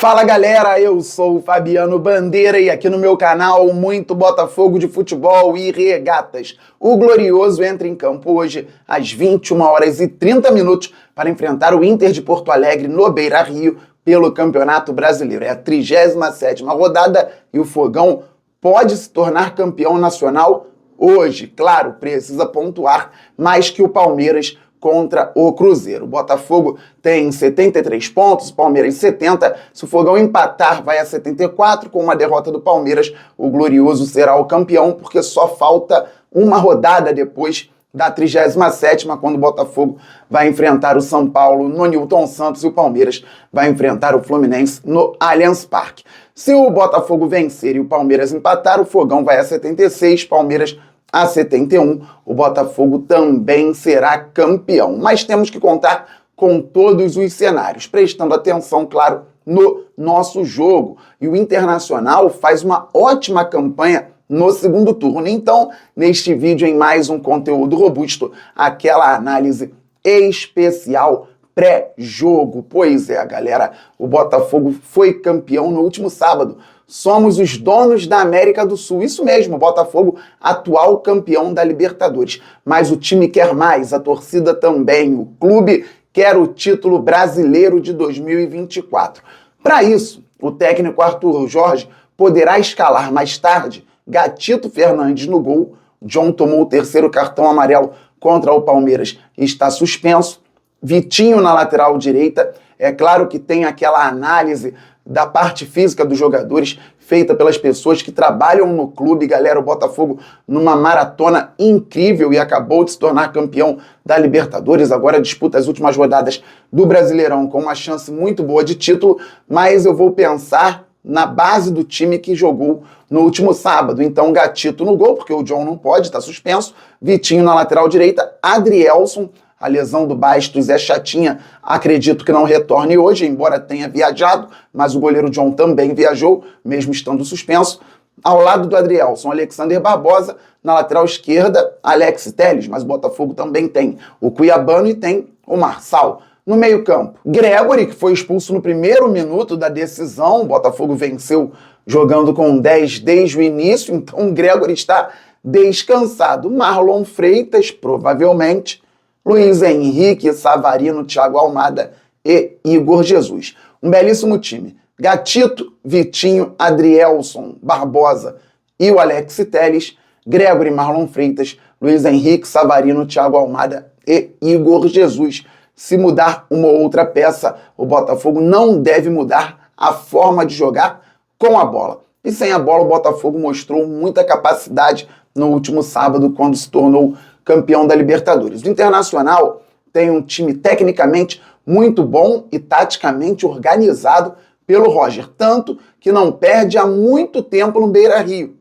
Fala galera, eu sou o Fabiano Bandeira e aqui no meu canal muito Botafogo de futebol e regatas. O Glorioso entra em campo hoje às 21h30 para enfrentar o Inter de Porto Alegre no Beira-Rio pelo Campeonato Brasileiro. É a 37ª rodada e o Fogão pode se tornar campeão nacional hoje. Claro, precisa pontuar mais que o Palmeiras contra o Cruzeiro. O Botafogo tem 73 pontos, o Palmeiras 70. Se o Fogão empatar, vai a 74. Com uma derrota do Palmeiras, o Glorioso será o campeão, porque só falta uma rodada depois da 37ª, quando o Botafogo vai enfrentar o São Paulo no Newton Santos e o Palmeiras vai enfrentar o Fluminense no Allianz Parque. Se o Botafogo vencer e o Palmeiras empatar, o Fogão vai a 76, Palmeiras a 71, o Botafogo também será campeão. Mas temos que contar com todos os cenários, prestando atenção, claro, no nosso jogo. E o Internacional faz uma ótima campanha no segundo turno. Então, neste vídeo, em mais um conteúdo robusto, aquela análise especial pré-jogo. Pois é, galera, o Botafogo foi campeão no último sábado. Somos os donos da América do Sul. Isso mesmo, o Botafogo, atual campeão da Libertadores. Mas o time quer mais, a torcida também. O clube quer o título brasileiro de 2024. Para isso, o técnico Arthur Jorge poderá escalar mais tarde Gatito Fernandes no gol. John tomou o terceiro cartão amarelo contra o Palmeiras e está suspenso. Vitinho na lateral direita. É claro que tem aquela análise da parte física dos jogadores feita pelas pessoas que trabalham no clube. Galera, o Botafogo numa maratona incrível e acabou de se tornar campeão da Libertadores. Agora disputa as últimas rodadas do Brasileirão com uma chance muito boa de título, mas eu vou pensar na base do time que jogou no último sábado. Então, Gatito no gol, porque o John não pode, está suspenso. Vitinho na lateral direita, Adrielson. A lesão do Bastos é chatinha, acredito que não retorne hoje, embora tenha viajado, mas o goleiro John também viajou, mesmo estando suspenso. Ao lado do Adrielson, Alexander Barbosa, na lateral esquerda, Alex Telles, mas o Botafogo também tem o Cuiabano e tem o Marçal. No meio-campo, Gregory, que foi expulso no primeiro minuto da decisão, o Botafogo venceu jogando com 10 desde o início, então o Gregory está descansado. Marlon Freitas, provavelmente, Luiz Henrique, Savarino, Thiago Almada e Igor Jesus. Um belíssimo time. Gatito, Vitinho, Adrielson, Barbosa e o Alex Telles, Gregory, Marlon Freitas, Luiz Henrique, Savarino, Thiago Almada e Igor Jesus. Se mudar uma ou outra peça, o Botafogo não deve mudar a forma de jogar com a bola. E sem a bola, o Botafogo mostrou muita capacidade no último sábado, quando se tornou campeão da Libertadores. O Internacional tem um time tecnicamente muito bom e taticamente organizado pelo Roger, tanto que não perde há muito tempo no Beira-Rio.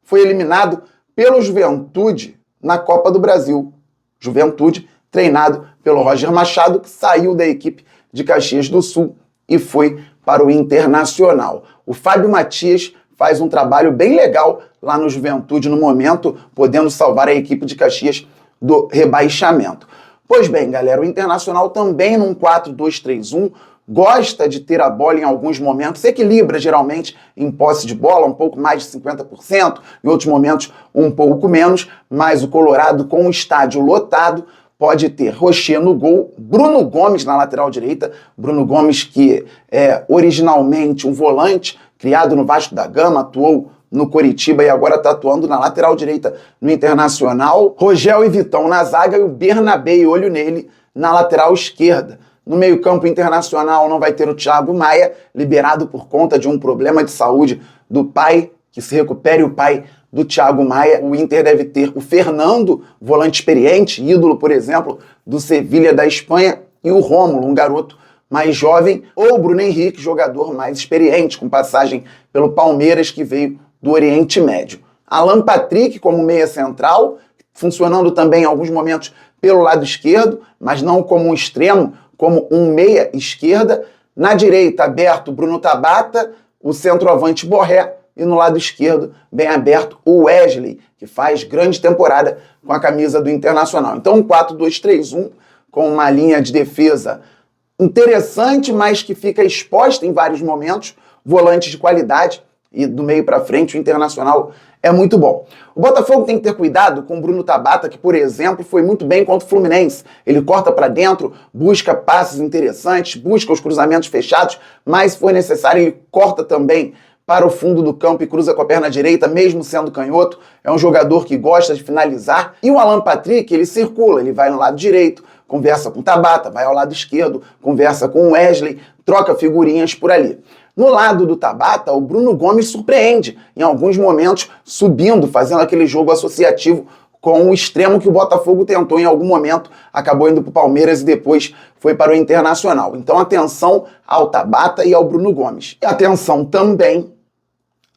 Foi eliminado pelo Juventude na Copa do Brasil. Juventude treinado pelo Roger Machado, que saiu da equipe de Caxias do Sul e foi para o Internacional. O Fábio Matias faz um trabalho bem legal lá no Juventude no momento, podendo salvar a equipe de Caxias do rebaixamento. Pois bem, galera, o Internacional também num 4-2-3-1 gosta de ter a bola em alguns momentos, equilibra geralmente em posse de bola, um pouco mais de 50%, em outros momentos um pouco menos, mas o Colorado com o estádio lotado pode ter Rocher no gol, Bruno Gomes na lateral direita, Bruno Gomes que é originalmente um volante, criado no Vasco da Gama, atuou no Coritiba e agora está atuando na lateral direita no Internacional. Rogel e Vitão na zaga e o Bernabé, olho nele, na lateral esquerda. No meio-campo Internacional não vai ter o Thiago Maia, liberado por conta de um problema de saúde do pai, que se recupere o pai do Thiago Maia. O Inter deve ter o Fernando, volante experiente, ídolo, por exemplo, do Sevilha da Espanha, e o Rômulo, um garoto mais jovem, ou o Bruno Henrique, jogador mais experiente, com passagem pelo Palmeiras, que veio do Oriente Médio. Alan Patrick como meia central, funcionando também em alguns momentos pelo lado esquerdo, mas não como um extremo, como um meia esquerda. Na direita, aberto, Bruno Tabata, o centroavante Borré, e no lado esquerdo, bem aberto, o Wesley, que faz grande temporada com a camisa do Internacional. Então, um 4-2-3-1, com uma linha de defesa interessante, mas que fica exposta em vários momentos, volante de qualidade, e do meio para frente o Internacional é muito bom. O Botafogo tem que ter cuidado com o Bruno Tabata, que, por exemplo, foi muito bem contra o Fluminense. Ele corta para dentro, busca passes interessantes, busca os cruzamentos fechados, mas se for necessário ele corta também para o fundo do campo e cruza com a perna direita, mesmo sendo canhoto. É um jogador que gosta de finalizar. E o Alan Patrick, ele circula, ele vai no lado direito, conversa com o Tabata, vai ao lado esquerdo, conversa com o Wesley, troca figurinhas por ali. No lado do Tabata, o Bruno Gomes surpreende, em alguns momentos subindo, fazendo aquele jogo associativo com o extremo que o Botafogo tentou em algum momento, acabou indo para o Palmeiras e depois foi para o Internacional. Então atenção ao Tabata e ao Bruno Gomes. E atenção também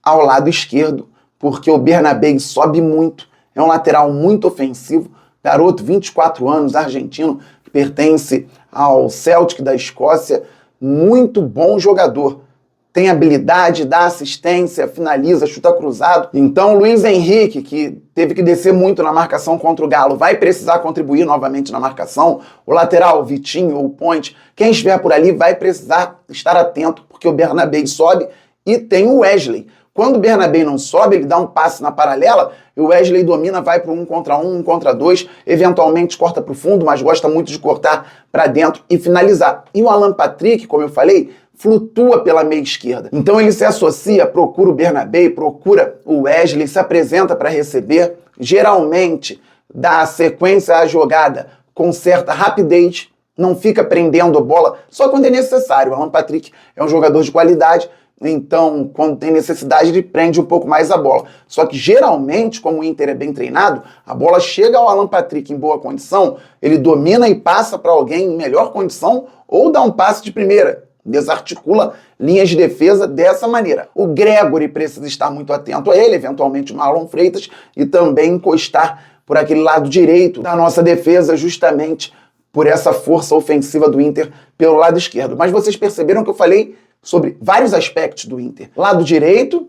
ao lado esquerdo, porque o Bernabéi sobe muito, é um lateral muito ofensivo, garoto, 24 anos, argentino, que pertence ao Celtic da Escócia, muito bom jogador. Tem habilidade, dá assistência, finaliza, chuta cruzado. Então, o Luiz Henrique, que teve que descer muito na marcação contra o Galo, vai precisar contribuir novamente na marcação. O lateral, o Vitinho ou o Ponte, quem estiver por ali vai precisar estar atento, porque o Bernabéi sobe e tem o Wesley. Quando o Bernabéi não sobe, ele dá um passe na paralela e o Wesley domina, vai para um contra dois, eventualmente corta para o fundo, mas gosta muito de cortar para dentro e finalizar. E o Alan Patrick, como eu falei, flutua pela meia esquerda. Então ele se associa, procura o Bernabéi, procura o Wesley, se apresenta para receber, geralmente dá sequência à jogada com certa rapidez, não fica prendendo a bola só quando é necessário. O Alan Patrick é um jogador de qualidade, então quando tem necessidade ele prende um pouco mais a bola. Só que geralmente, como o Inter é bem treinado, a bola chega ao Alan Patrick em boa condição, ele domina e passa para alguém em melhor condição ou dá um passe de primeira. Desarticula linhas de defesa dessa maneira. O Gregóry precisa estar muito atento a ele, eventualmente o Marlon Freitas, e também encostar por aquele lado direito da nossa defesa, justamente por essa força ofensiva do Inter pelo lado esquerdo. Mas vocês perceberam que eu falei sobre vários aspectos do Inter. Lado direito,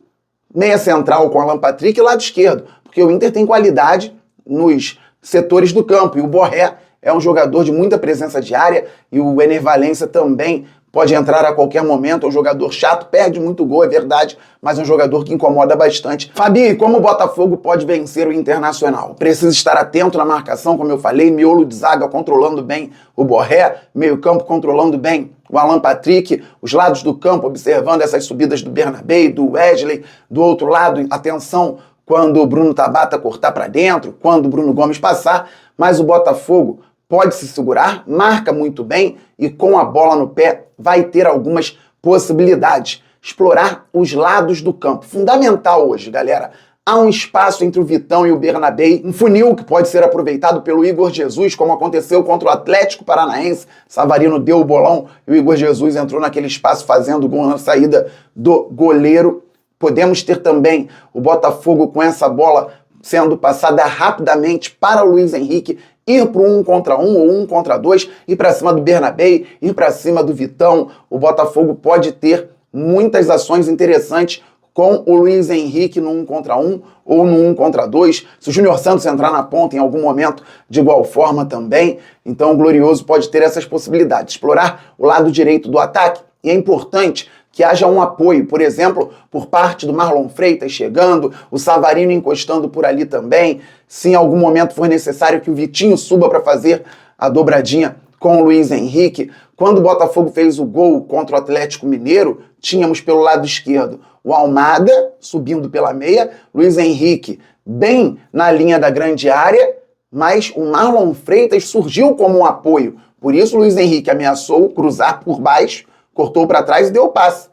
meia central com Alan Patrick, e lado esquerdo, porque o Inter tem qualidade nos setores do campo, e o Borré é um jogador de muita presença de área, e o Ener Valencia também pode entrar a qualquer momento, é um jogador chato, perde muito gol, é verdade, mas é um jogador que incomoda bastante. Fabi, como o Botafogo pode vencer o Internacional? Precisa estar atento na marcação, como eu falei, miolo de zaga controlando bem o Borré, meio campo controlando bem o Alan Patrick, os lados do campo observando essas subidas do Bernabéi, do Wesley, do outro lado, atenção quando o Bruno Tabata cortar para dentro, quando o Bruno Gomes passar, mas o Botafogo pode se segurar, marca muito bem e com a bola no pé vai ter algumas possibilidades. Explorar os lados do campo. Fundamental hoje, galera. Há um espaço entre o Vitão e o Bernabéi, um funil que pode ser aproveitado pelo Igor Jesus, como aconteceu contra o Atlético Paranaense. Savarino deu o bolão e o Igor Jesus entrou naquele espaço fazendo gol na saída do goleiro. Podemos ter também o Botafogo com essa bola sendo passada rapidamente para o Luiz Henrique, ir para um contra um ou um contra dois, ir para cima do Bernabéi, ir para cima do Vitão. O Botafogo pode ter muitas ações interessantes com o Luiz Henrique no 1 contra 1 ou no 1 contra 2. Se o Júnior Santos entrar na ponta em algum momento, de igual forma também. Então o Glorioso pode ter essas possibilidades. Explorar o lado direito do ataque. E é importante que haja um apoio, por exemplo, por parte do Marlon Freitas chegando, o Savarino encostando por ali também. Se em algum momento for necessário que o Vitinho suba para fazer a dobradinha com o Luiz Henrique. Quando o Botafogo fez o gol contra o Atlético Mineiro, tínhamos pelo lado esquerdo o Almada subindo pela meia, Luiz Henrique bem na linha da grande área, mas o Marlon Freitas surgiu como um apoio. Por isso o Luiz Henrique ameaçou cruzar por baixo, cortou para trás e deu o passe.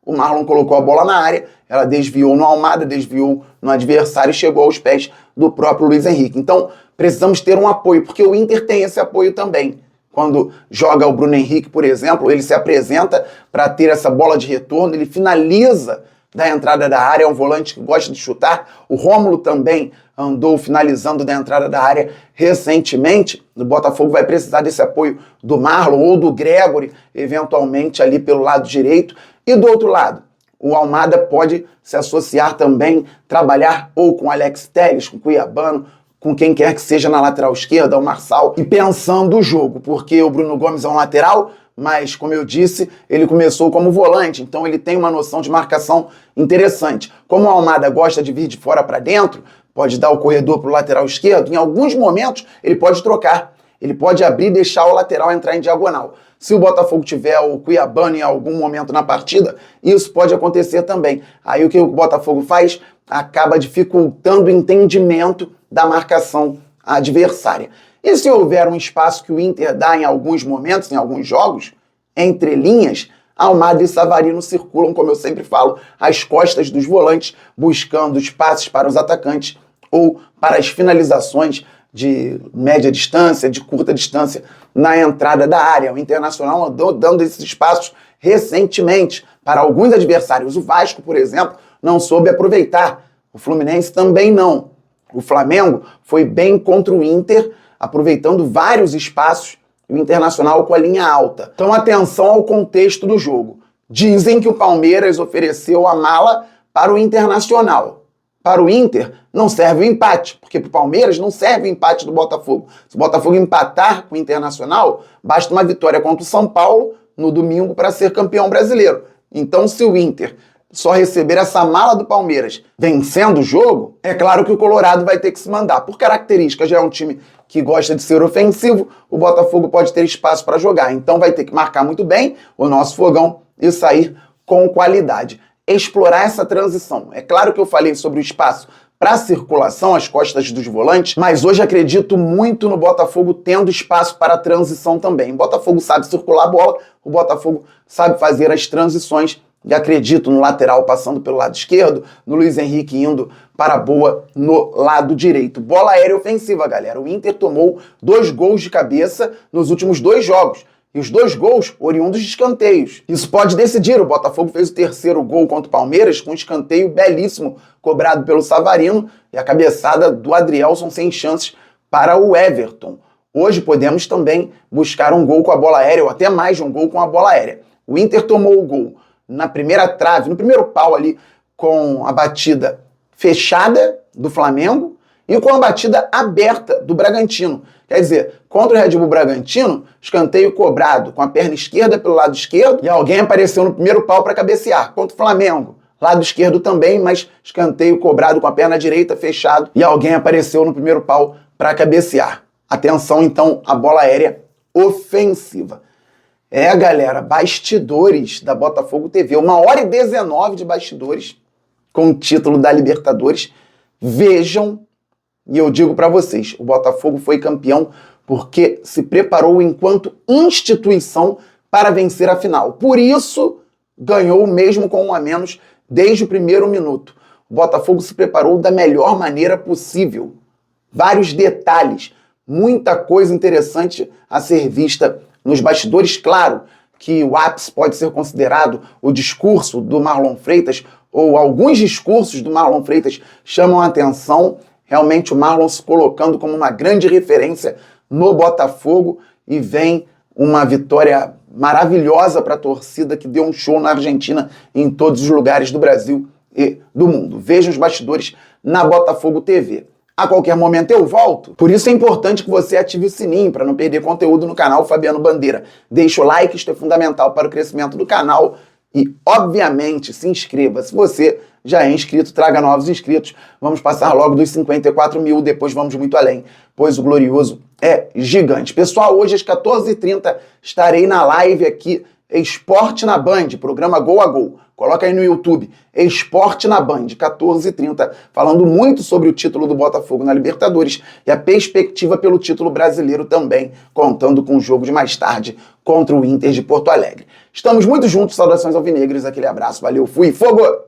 O Marlon colocou a bola na área, ela desviou no Almada, desviou no adversário e chegou aos pés do próprio Luiz Henrique. Então precisamos ter um apoio, porque o Inter tem esse apoio também. Quando joga o Bruno Henrique, por exemplo, ele se apresenta para ter essa bola de retorno, ele finaliza da entrada da área, é um volante que gosta de chutar. O Rômulo também andou finalizando da entrada da área recentemente. O Botafogo vai precisar desse apoio do Marlon ou do Gregóry, eventualmente ali pelo lado direito. E do outro lado, o Almada pode se associar também, trabalhar ou com Alex Telles, com o Cuiabano, com quem quer que seja na lateral esquerda, o Marçal, e pensando o jogo, porque o Bruno Gomes é um lateral, mas, como eu disse, ele começou como volante, então ele tem uma noção de marcação interessante. Como o Almada gosta de vir de fora para dentro, pode dar o corredor para o lateral esquerdo, em alguns momentos ele pode trocar. Ele pode abrir e deixar o lateral entrar em diagonal. Se o Botafogo tiver o Cuiabano em algum momento na partida, isso pode acontecer também. Aí o que o Botafogo faz? Acaba dificultando o entendimento da marcação adversária. E se houver um espaço que o Inter dá em alguns momentos, em alguns jogos, entre linhas, Almada e Savarino circulam, como eu sempre falo, às costas dos volantes, buscando espaços para os atacantes ou para as finalizações de média distância, de curta distância, na entrada da área. O Internacional andou dando esses espaços recentemente para alguns adversários. O Vasco, por exemplo, não soube aproveitar. O Fluminense também não. O Flamengo foi bem contra o Inter, aproveitando vários espaços, o Internacional com a linha alta. Então, atenção ao contexto do jogo. Dizem que o Palmeiras ofereceu a mala para o Internacional. Para o Inter, não serve o empate, porque para o Palmeiras não serve o empate do Botafogo. Se o Botafogo empatar com o Internacional, basta uma vitória contra o São Paulo no domingo para ser campeão brasileiro. Então, se o Inter só receber essa mala do Palmeiras vencendo o jogo, é claro que o Colorado vai ter que se mandar. Por característica, já é um time que gosta de ser ofensivo, o Botafogo pode ter espaço para jogar. Então vai ter que marcar muito bem o nosso fogão e sair com qualidade. Explorar essa transição. É claro que eu falei sobre o espaço para circulação às costas dos volantes, mas hoje acredito muito no Botafogo tendo espaço para a transição também. O Botafogo sabe circular a bola, o Botafogo sabe fazer as transições e acredito no lateral passando pelo lado esquerdo, no Luiz Henrique indo para a boa no lado direito. Bola aérea ofensiva, galera. O Inter tomou 2 gols de cabeça nos últimos 2 jogos. E os 2 gols oriundos de escanteios. Isso pode decidir. O Botafogo fez o 3º gol contra o Palmeiras com um escanteio belíssimo cobrado pelo Savarino e a cabeçada do Adrielson sem chances para o Everton. Hoje podemos também buscar um gol com a bola aérea ou até mais de um gol com a bola aérea. O Inter tomou o gol na primeira trave, no primeiro pau ali, com a batida fechada do Flamengo e com a batida aberta do Bragantino. Quer dizer, contra o Red Bull Bragantino, escanteio cobrado com a perna esquerda pelo lado esquerdo e alguém apareceu no primeiro pau para cabecear. Contra o Flamengo, lado esquerdo também, mas escanteio cobrado com a perna direita fechado e alguém apareceu no primeiro pau para cabecear. Atenção, então, à bola aérea ofensiva. Galera, bastidores da Botafogo TV. 1h19 de bastidores com o título da Libertadores. Vejam, e eu digo para vocês, o Botafogo foi campeão porque se preparou enquanto instituição para vencer a final. Por isso, ganhou mesmo com 1 a menos desde o primeiro minuto. O Botafogo se preparou da melhor maneira possível. Vários detalhes, muita coisa interessante a ser vista nos bastidores. Claro que o ápice pode ser considerado o discurso do Marlon Freitas, ou alguns discursos do Marlon Freitas chamam a atenção. Realmente o Marlon se colocando como uma grande referência no Botafogo e vem uma vitória maravilhosa para a torcida que deu um show na Argentina e em todos os lugares do Brasil e do mundo. Vejam os bastidores na Botafogo TV. A qualquer momento eu volto. Por isso é importante que você ative o sininho para não perder conteúdo no canal Fabiano Bandeira. Deixa o like, isto é fundamental para o crescimento do canal. E, obviamente, se inscreva. Se você já é inscrito, traga novos inscritos. Vamos passar logo dos 54 mil, depois vamos muito além, pois o glorioso é gigante. Pessoal, hoje às 14h30 estarei na live aqui, Esporte na Band, programa Gol a Gol. Coloca aí no YouTube, Esporte na Band, 14h30, falando muito sobre o título do Botafogo na Libertadores e a perspectiva pelo título brasileiro também, contando com o jogo de mais tarde contra o Inter de Porto Alegre. Estamos muito juntos, saudações alvinegras, aquele abraço, valeu, fui, fogo!